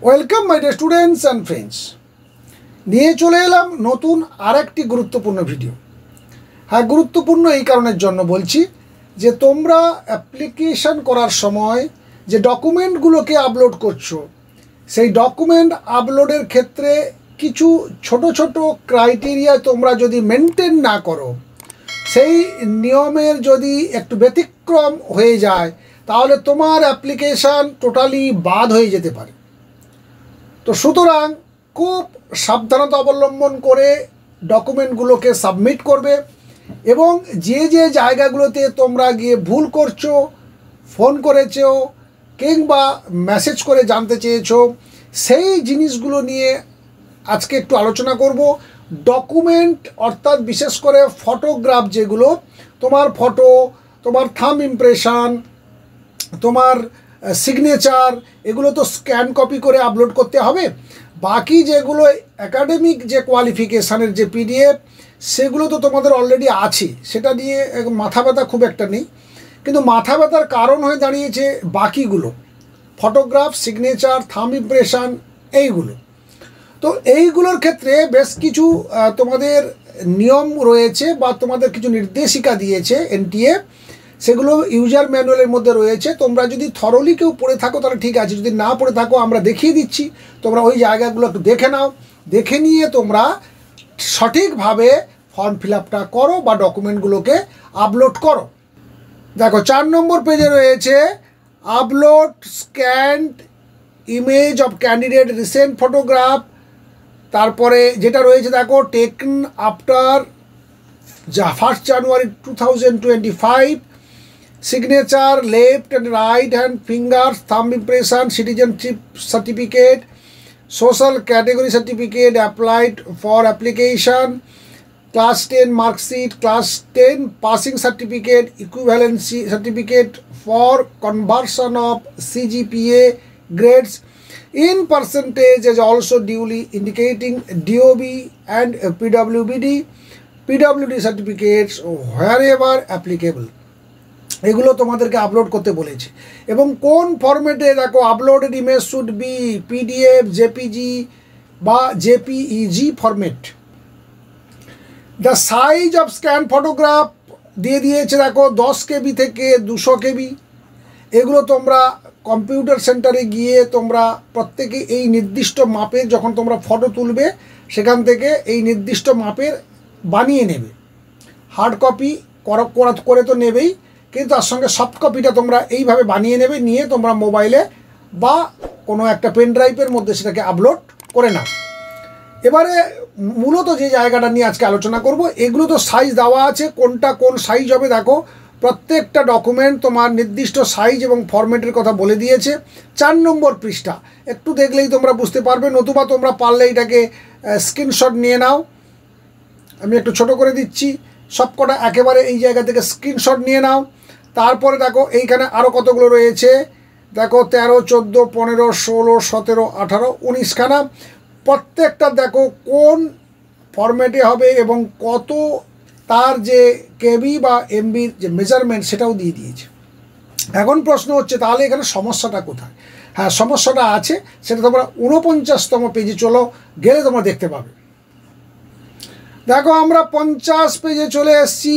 Welcome my dear students and friends. নিয়ে চলে এলাম নতুন আরেকটি গুরুত্বপূর্ণ ভিডিও। হ্যাঁ, গুরুত্বপূর্ণ এই কারণের জন্য বলছি যে তোমরা অ্যাপ্লিকেশন করার সময় যে ডকুমেন্টগুলোকে আপলোড করছো, সেই ডকুমেন্ট আপলোডের ক্ষেত্রে কিছু ছোট ছোট ক্রাইটেরিয়া তোমরা যদি মেনটেন না করো, সেই নিয়মের যদি একটু ব্যতিক্রম হয়ে যায়, তাহলে তোমার অ্যাপ্লিকেশান টোটালি বাদ হয়ে যেতে পারে। তো সুতরাং খুব সাবধানতা অবলম্বন করে ডকুমেন্টগুলোকে সাবমিট করবে এবং যে যে জায়গাগুলোতে তোমরা গিয়ে ভুল করছো, ফোন করেছো কিংবা মেসেজ করে জানতে চেয়েছো, সেই জিনিসগুলো নিয়ে আজকে একটু আলোচনা করব। ডকুমেন্ট অর্থাৎ বিশেষ করে ফটোগ্রাফ, যেগুলো তোমার ফটো, তোমার থাম্ব ইমপ্রেশন, তোমার সিগনেচার, এগুলো তো স্ক্যান কপি করে আপলোড করতে হবে। বাকি যেগুলো একাডেমিক যে কোয়ালিফিকেশানের যে পিডিএফ, সেগুলো তো তোমাদের অলরেডি আছে, সেটা নিয়ে মাথা ব্যথা খুব একটা নেই। কিন্তু মাথা ব্যথার কারণ হয়ে দাঁড়িয়েছে বাকিগুলো, ফটোগ্রাফ, সিগনেচার, থাম্ব ইমপ্রেশন, এইগুলো। তো এইগুলোর ক্ষেত্রে বেশ কিছু তোমাদের নিয়ম রয়েছে বা তোমাদের কিছু নির্দেশিকা দিয়েছে এনটিএ, সেগুলো ইউজার ম্যানুয়ালের মধ্যে রয়েছে। তোমরা যদি থরলি কেউ পড়ে থাকো তাহলে ঠিক আছে, যদি না পড়ে থাকো আমরা দেখিয়ে দিচ্ছি, তোমরা ওই জায়গাগুলো একটু দেখে নাও, দেখে নিয়ে তোমরা সঠিকভাবে ফর্ম ফিল আপটা করো বা ডকুমেন্টগুলোকে আপলোড করো। দেখো 4 নম্বর পেজে রয়েছে upload scanned image of candidate recent photograph. তারপরে যেটা রয়েছে দেখো taken after 1 January 2025, signature, left and right hand fingers, thumb impression, citizenship certificate, social category certificate applied for application, class 10 mark sheet, class 10 passing certificate, equivalency certificate for conversion of CGPA grades in percentage as also duly indicating DOB and PWD certificates wherever applicable। এগুলো তোমাদেরকে upload করতে বলেছে এবং কোন ফরম্যাটে। দেখো uploaded image should be PDF, JPG বা JPEG format. The size of scan photograph দিয়ে দিয়েছে দেখো 10 KB থেকে 200 KB। এগুলো তোমরা কম্পিউটার সেন্টারে গিয়ে তোমরা প্রত্যেকে এই নির্দিষ্ট মাপের, যখন তোমরা ফটো তুলবে সেখান থেকে এই নির্দিষ্ট মাপের বানিয়ে নেবে। হার্ড কপি করে তো নেবেই, কিন্তু তার সঙ্গে সফট কপিটা তোমরা এইভাবে বানিয়ে নেবে, নিয়ে তোমরা মোবাইলে বা কোনো একটা পেন ড্রাইভের মধ্যে সেটাকে আপলোড করে নাও। এবারে মূলত যে জায়গাটা নিয়ে আজকে আলোচনা করব, এগুলো তো সাইজ দেওয়া আছে, কোনটা কোন সাইজ হবে। দেখো প্রত্যেকটা ডকুমেন্ট তোমার নির্দিষ্ট সাইজ এবং ফরম্যাটের কথা বলে দিয়েছে। 4 নম্বর পৃষ্ঠা একটু দেখলেই তোমরা বুঝতে পারবে, নতুবা তোমরা পারলে এটাকে স্ক্রিনশট নিয়ে নাও। আমি একটু ছোট করে দিচ্ছি, সবকটা একেবারে এই জায়গা থেকে স্ক্রিনশট নিয়ে নাও। তারপরে দেখো এইখানে আরও কতগুলো রয়েছে, দেখো 13, 14, 15, 16, 17, 18, 19 খানা। প্রত্যেকটা দেখো কোন ফরম্যাটে হবে এবং কত তার যে কেবি বা এমবির যে মেজারমেন্ট সেটাও দিয়ে দিয়েছে। এখন প্রশ্ন হচ্ছে তাহলে এখানে সমস্যাটা কোথায়? হ্যাঁ, সমস্যাটা আছে, সেটা তোমরা 49তম পেজে চলো, গেলে তোমরা দেখতে পাবে। দেখো আমরা 50 পেজে চলে এসেছি,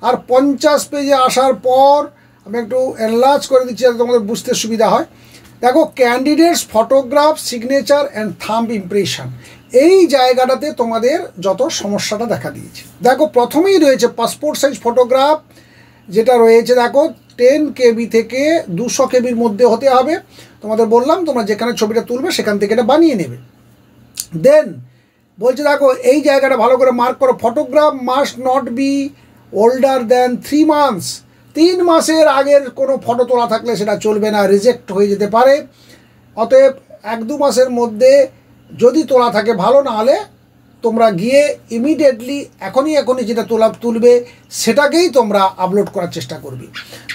আর 50 পেজে আসার পর আমি একটু এনলার্জ করে দিচ্ছি যাতে তোমাদের বুঝতে সুবিধা হয়। দেখো candidates photograph, signature and thumb impression, এই জায়গাটাতে তোমাদের যত সমস্যাটা দেখা দিয়েছে। দেখো প্রথমেই রয়েছে পাসপোর্ট সাইজ ফটোগ্রাফ, যেটা রয়েছে দেখো 10 KB থেকে 200 KBর মধ্যে হতে হবে। তোমাদের বললাম তোমরা যেখানে ছবিটা তুলবে সেখান থেকে এটা বানিয়ে নেবে। দেন বলছে দেখো এই জায়গাটা ভালো করে মার্ক করো, photograph must not be older than 3 months। 3 মাসের আগের কোনো ফটো তোলা থাকলে সেটা চলবে না, রিজেক্ট হয়ে যেতে পারে। অতএব 1-2 মাসের মধ্যে যদি তোলা থাকে ভালো, না হলে তোমরা গিয়ে ইমিডিয়েটলি এখনই যেটা তুলবে সেটাকেই তোমরা আপলোড করার চেষ্টা করবে।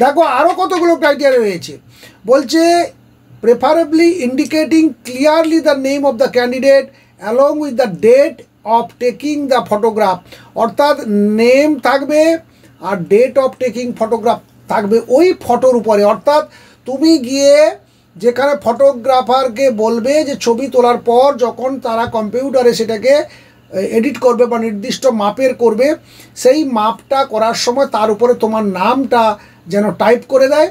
দেখো আরও কতগুলো ক্রাইটেরিয়া রয়েছে, বলছে preferably indicating clearly the name of the candidate along with the date of taking the photograph. অর্থাৎ নেম থাকবে আর ডেট অফ টেকিং ফটোগ্রাফ থাকবে ওই ফটোর উপরে। অর্থাৎ তুমি গিয়ে যেখানে ফটোগ্রাফারকে বলবে যে ছবি তোলার পর যখন তারা কম্পিউটারে সেটাকে এডিট করবে বা নির্দিষ্ট মাপের করবে, সেই মাপটা করার সময় তার উপরে তোমার নামটা যেন টাইপ করে দেয়,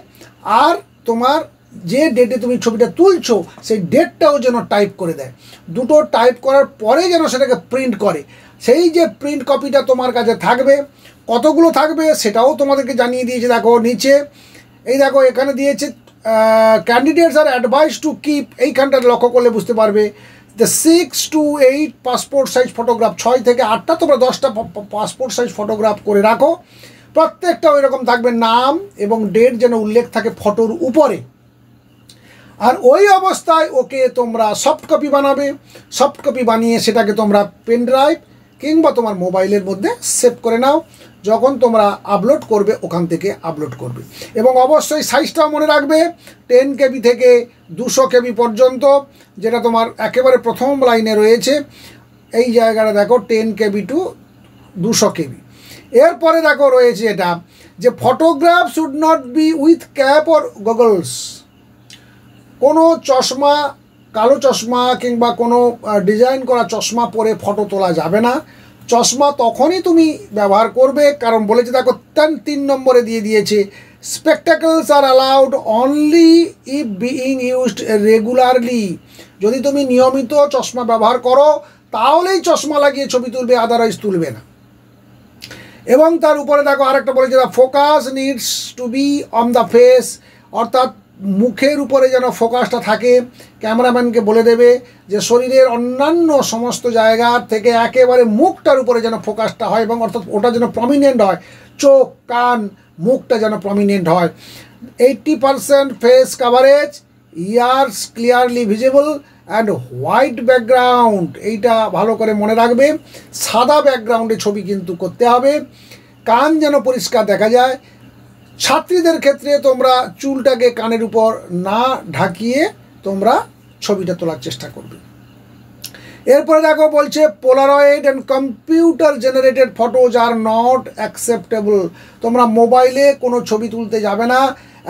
আর তোমার যে ডেটে তুমি ছবিটা তুলছো সেই ডেটটাও যেন টাইপ করে দেয়। দুটো টাইপ করার পরে যেন সেটাকে প্রিন্ট করে। সেই যে প্রিন্ট কপিটা তোমার কাছে থাকবে, কতগুলো থাকবে সেটাও তোমাদেরকে জানিয়ে দিয়েছে। দেখো নিচে এই দেখো এখানে দিয়েছে candidates are advice to keep, এইখানটা লক্ষ্য করলে বুঝতে পারবে যে 6 to 8 পাসপোর্ট সাইজ ফটোগ্রাফ, 6 থেকে 8টা তোমরা 10টা পাসপোর্ট সাইজ ফটোগ্রাফ করে রাখো। প্রত্যেকটা ওই রকম থাকবে, নাম এবং ডেট যেন উল্লেখ থাকে ফটোর উপরে। আর ওই অবস্থায় ওকে তোমরা সফট কপি বানাবে। সফট কপি বানিয়ে সেটাকে তোমরা পেন ড্রাইভ কিংবা তোমার মোবাইলের মধ্যে সেভ করে নাও। যখন তোমরা আপলোড করবে ওখান থেকে আপলোড করবে। এবং অবশ্যই সাইজটাও মনে রাখবে, 10 KB থেকে 200 KB পর্যন্ত, যেটা তোমার একেবারে প্রথম লাইনে রয়েছে। এই জায়গাটা দেখো 10 KB টু 200 KB। এরপরে দেখো রয়েছে এটা যে photograph should not be with cap or goggles. কোনো চশমা, কালো চশমা কিংবা কোনো ডিজাইন করা চশমা পরে ফটো তোলা যাবে না। চশমা তখনই তুমি ব্যবহার করবে, কারণ বলেছে দেখো 3 নম্বরে দিয়ে দিয়েছে spectacles are allowed only if being used regularly. যদি তুমি নিয়মিত চশমা ব্যবহার করো তাহলেই চশমা লাগিয়ে ছবি তুলবে, আদারওয়াইজ তুলবে না। এবং তার উপরে দেখো আরেকটা বলেছে focus needs to be on the face, অর্থাৎ মুখের উপরে যেন ফোকাসটা থাকে। ক্যামেরাম্যানকে বলে দেবে যে শরীরের অন্যান্য সমস্ত জায়গার থেকে একেবারে মুখটার উপরে যেন ফোকাসটা হয়, এবং অর্থাৎ ওটা যেন প্রমিনেন্ট হয়, চোখ কান মুখটা যেন প্রমিনেন্ট হয়। 80% face coverage, years clearly visible and white background, এইটা ভালো করে মনে রাখবে। সাদা ব্যাকগ্রাউন্ডে ছবি কিন্তু করতে হবে, কান যেন পরিষ্কার দেখা যায়। ছাত্রীদের ক্ষেত্রে তোমরা চুলটাকে কানের উপর না ঢাকিয়ে তোমরা ছবিটা তোলার চেষ্টা করবে। এরপরে দেখো বলছে Polaroid and computer generated photos are not acceptable. তোমরা মোবাইলে কোনো ছবি তুলতে যাবে না,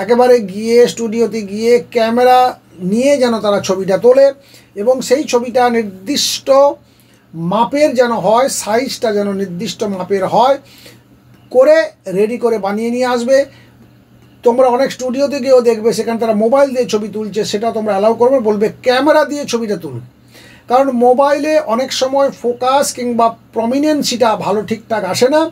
একেবারে গিয়ে স্টুডিওতে গিয়ে ক্যামেরা নিয়ে যেন তারা ছবিটা তোলে, এবং সেই ছবিটা নির্দিষ্ট মাপের যেন হয়, সাইজটা যেন নির্দিষ্ট মাপের হয়, করে রেডি করে বানিয়ে নিয়ে আসবে। তোমরা অনেক স্টুডিওতে গিয়েও দেখবে সেখানে তারা মোবাইল দিয়ে ছবি তুলছে, সেটা তোমরা অ্যালাউ করবে, বলবে ক্যামেরা দিয়ে ছবিটা তুলুন। কারণ মোবাইলে অনেক সময় ফোকাস কিংবা প্রমিনেন্সিটা ভালো ঠিকঠাক আসে না,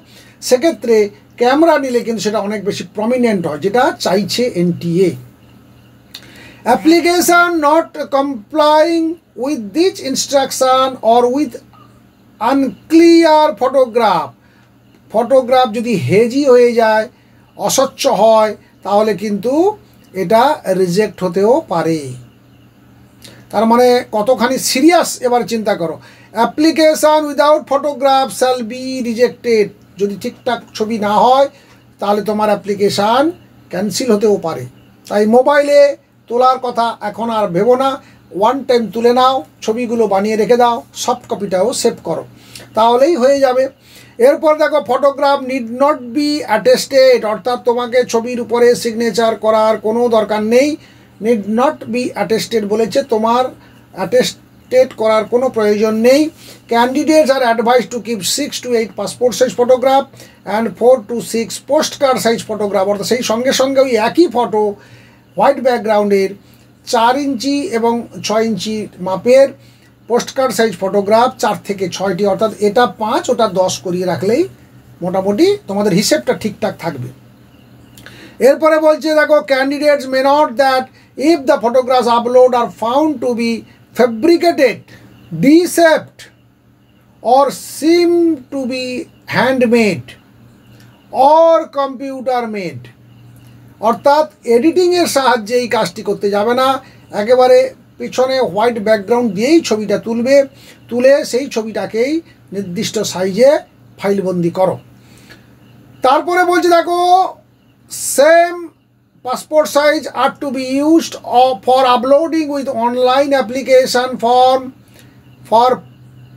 সেক্ষেত্রে ক্যামেরা নিলে কিন্তু সেটা অনেক বেশি প্রমিনেন্ট হয়, যেটা চাইছে NTA। Application not কমপ্লাইং with this instruction or with unclear photograph যদি হেজি হয়ে যায়, অস্বচ্ছ হয়, তাহলে কিন্তু এটা রিজেক্ট হতেও পারে। তার মানে কতখানি সিরিয়াস এবার চিন্তা করো। Application without photograph shall be rejected. যদি ঠিকঠাক ছবি না হয় তাহলে তোমার অ্যাপ্লিকেশান ক্যান্সেল হতেও পারে। তাই মোবাইলে তোলার কথা এখন আর ভেবো না, ওয়ান টাইম তুলে নাও, ছবিগুলো বানিয়ে রেখে দাও, সফট কপিটাও সেভ করো, তাহলেই হয়ে যাবে। এরপর দেখো photograph need not be attested, অর্থাৎ তোমাকে ছবির উপরে সিগনেচার করার কোনো দরকার নেই। নিড নট বি অ্যাটেস্টেড বলেছে, তোমার অ্যাটেস্টেড করার কোনো প্রয়োজন নেই। Candidates are advice to keep 6 to 8 passport size photograph and 4 to 6 post card size photograph, অর্থাৎ সেই সঙ্গে সঙ্গে ওই একই ফটো হোয়াইট ব্যাকগ্রাউন্ডের 4 ইঞ্চি এবং 6 ইঞ্চি মাপের পোস্ট কার্ড সাইজ ফটোগ্রাফ 4 থেকে 6টি, অর্থাৎ এটা 5 ওটা 10 করিয়ে রাখলেই মোটামুটি তোমাদের হিসেবটা ঠিকঠাক থাকবে। এরপরে বলছে দেখো candidates may not that if the photographs upload are found to be fabricated, deshaped or seem to be handmade or computer made, অর্থাৎ এডিটিংয়ের সাহায্যে এই কাজটি করতে যাবে না, একেবারে পিছনে হোয়াইট ব্যাকগ্রাউন্ড দিয়েই ছবিটা তুলবে, তুলে সেই ছবিটাকেই নির্দিষ্ট সাইজে ফাইলবন্দি করো। তারপরে বলছে দেখো same passport size are to be used for uploading with online application form for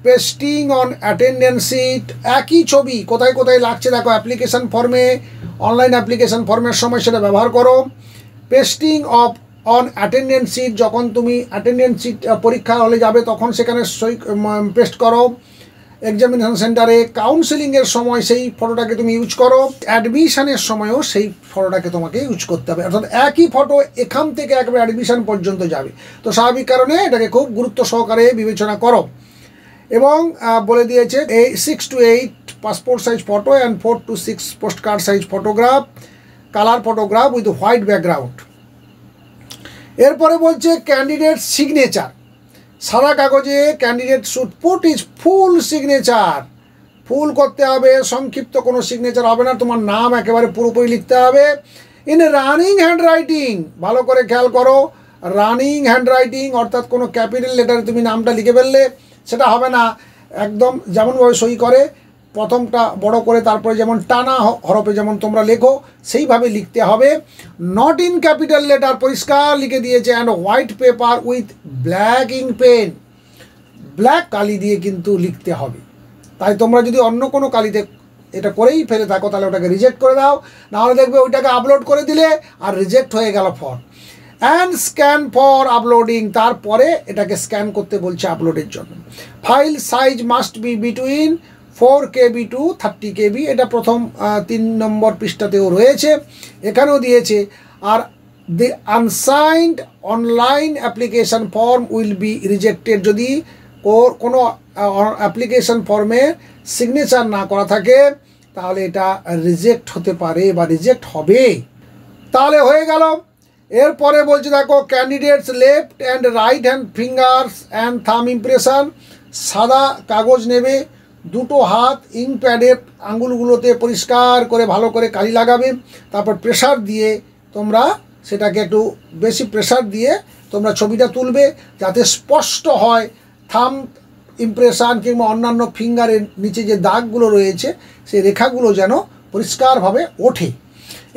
pasting on attendance sheet। একই ছবি কোথায় কোথায় লাগছে দেখো, অ্যাপ্লিকেশন ফর্মে, অনলাইন অ্যাপ্লিকেশন ফর্মের সময় সেটা ব্যবহার করো। পেস্টিং অন অ্যাটেন্ডেন্স শিট, যখন তুমি অ্যাটেন্ডেন্স শিট পরীক্ষা হলে যাবে তখন সেখানে সই পেস্ট করো। এক্সামিনেশন সেন্টারে কাউন্সেলিংয়ের সময় সেই ফটোটাকে তুমি ইউজ করো, অ্যাডমিশনের সময়ও সেই ফটোটাকে তোমাকে ইউজ করতে হবে, অর্থাৎ একই ফটো এখান থেকে একেবারে অ্যাডমিশন পর্যন্ত যাবে। তো স্বাভাবিক কারণে এটাকে খুব গুরুত্ব সহকারে বিবেচনা করো। এবং বলে দিয়েছে 6 to 8 passport size photo and 4 to 6 post card size photograph, colour photograph with white background. এরপরে বলছে ক্যান্ডিডেট সিগনেচার, সাদা কাগজে candidate should put his full signature, full করতে হবে, সংক্ষিপ্ত কোনো সিগনেচার হবে না, তোমার নাম একেবারে পুরোপুরি লিখতে হবে। ইন রানিং হ্যান্ড রাইটিং, ভালো করে খেয়াল করো, রানিং হ্যান্ড রাইটিং অর্থাৎ কোনো ক্যাপিটাল লেটারে তুমি নামটা লিখে ফেললে সেটা হবে না, একদম যেমনভাবে সই করে প্রথমটা বড় করে তারপরে যেমন টানা হরফে যেমন তোমরা লেখো সেইভাবে লিখতে হবে। নট ইন ক্যাপিটাল লেটার পরিষ্কার লিখে দিয়েছে, and white paper with black ink pen, black কালি দিয়ে কিন্তু লিখতে হবে। তাই তোমরা যদি অন্য কোনো কালিতে এটা করেই ফেলে থাকো তাহলে ওটাকে রিজেক্ট করে দাও, নাহলে দেখবে ওইটাকে আপলোড করে দিলে আর রিজেক্ট হয়ে গেল form. And scan for uploading, তারপরে এটাকে স্ক্যান করতে বলছে আপলোডের জন্য। File size must be between 4 KB to 30 KB, এটা প্রথম 3 নম্বর পৃষ্ঠাতেও রয়েছে, এখানেও দিয়েছে। আর the unsigned online application form will be rejected, যদি কোনো অ্যাপ্লিকেশান ফর্মে সিগনেচার না করা থাকে তাহলে এটা রিজেক্ট হতে পারে বা রিজেক্ট হবে। তাহলে হয়ে গেল। এরপরে বলছে দেখো candidates left and right hand fingers and থাম ইমপ্রেশন, সাদা কাগজ নেবে, দুটো হাত ইঙ্ক প্যাডের আঙুলগুলোতে পরিষ্কার করে ভালো করে কালি লাগাবে, তারপর প্রেসার দিয়ে তোমরা সেটাকে একটু বেশি প্রেসার দিয়ে তোমরা ছবিটা তুলবে যাতে স্পষ্ট হয়, থাম ইমপ্রেশন কিংবা অন্যান্য ফিঙ্গারের নিচে যে দাগগুলো রয়েছে সেই রেখাগুলো যেন পরিষ্কারভাবে ওঠে।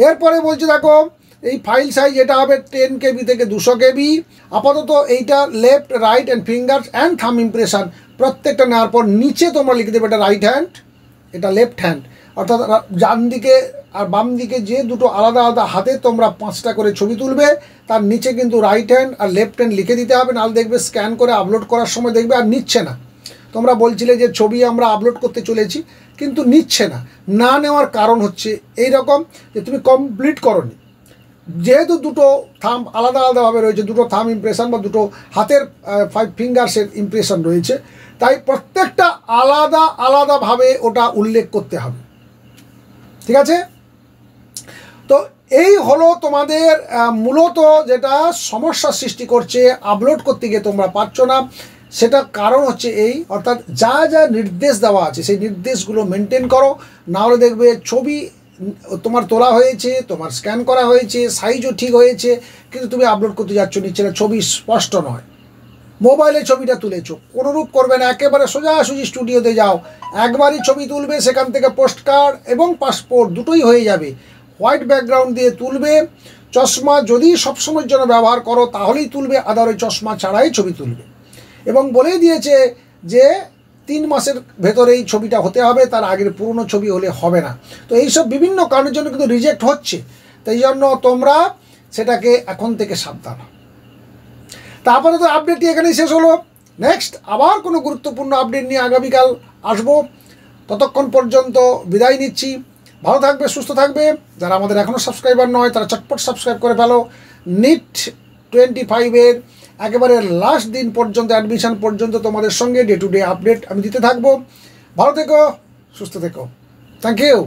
এরপরে বলছে দেখো এই ফাইল সাইজ এটা হবে 10 KB থেকে 200 KB। আপাতত এইটা left right and fingers and থাম ইমপ্রেশন প্রত্যেকটা নেওয়ার পর নিচে তোমরা লিখে দেবে এটা রাইট হ্যান্ড, এটা লেফট হ্যান্ড, অর্থাৎ ডান দিকে আর বাম দিকে যে দুটো আলাদা আলাদা হাতে তোমরা 5টা করে ছবি তুলবে তার নিচে কিন্তু রাইট হ্যান্ড আর লেফট হ্যান্ড লিখে দিতে হবে, নাহলে দেখবে স্ক্যান করে আপলোড করার সময় দেখবে আর নিচ্ছে না। তোমরা বলছিলে যে ছবি আমরা আপলোড করতে চলেছি কিন্তু নিচ্ছে না, না নেওয়ার কারণ হচ্ছে এই রকম যে তুমি কমপ্লিট করোনি, যেহেতু দুটো থাম আলাদা আলাদাভাবে রয়েছে, দুটো থাম ইমপ্রেশন বা দুটো হাতের 5 ফিঙ্গার্সের ইমপ্রেশন রয়েছে, তাই প্রত্যেকটা আলাদা আলাদাভাবে ওটা উল্লেখ করতে হবে। ঠিক আছে, তো এই হলো তোমাদের মূলত যেটা সমস্যা সৃষ্টি করছে আপলোড করতে গিয়ে তোমরা পারছো না, সেটা কারণ হচ্ছে এই, অর্থাৎ যা যা নির্দেশ দেওয়া আছে সেই নির্দেশগুলো মেনটেন করো, নাহলে দেখবে ছবি তোমার তোলা হয়েছে, তোমার স্ক্যান করা হয়েছে, সাইজও ঠিক হয়েছে, কিন্তু তুমি আপলোড করতে যাচ্ছ নিচ্ছে না, ছবি স্পষ্ট নয়। মোবাইলে ছবিটা তুলেছো, কোনোরূপ করবে না, একেবারে সোজাসুজি স্টুডিওতে যাও, একবারই ছবি তুলবে, সেখান থেকে পোস্ট কার্ড এবং পাসপোর্ট দুটোই হয়ে যাবে, হোয়াইট ব্যাকগ্রাউন্ড দিয়ে তুলবে। চশমা যদি সবসময়ের জন্য ব্যবহার করো তাহলেই তুলবে, আদারে চশমা ছাড়াই ছবি তুলবে। এবং বলেই দিয়েছে যে 3 মাসের ভেতরেই ছবিটা হতে হবে, তার আগের পুরনো ছবি হলে হবে না। তো এইসব বিভিন্ন কারণের জন্য কিন্তু রিজেক্ট হচ্ছে, তাই জন্য তোমরা সেটাকে এখন থেকে সাবধান। তারপরে তো আপডেটটি এখানেই শেষ হলো, নেক্সট আবার কোনো গুরুত্বপূর্ণ আপডেট নিয়ে আগামীকাল আসবো। ততক্ষণ পর্যন্ত বিদায় নিচ্ছি, ভালো থাকবে, সুস্থ থাকবে। যারা আমাদের এখনও সাবস্ক্রাইবার নয় তারা চটপট সাবস্ক্রাইব করে ফেলো। নিট 25-এর একেবারে লাস্ট দিন পর্যন্ত, অ্যাডমিশন পর্যন্ত তোমাদের সঙ্গে ডে টু ডে আপডেট আমি দিতে থাকবো। ভালো থেকো, সুস্থ থেকো, থ্যাংক ইউ।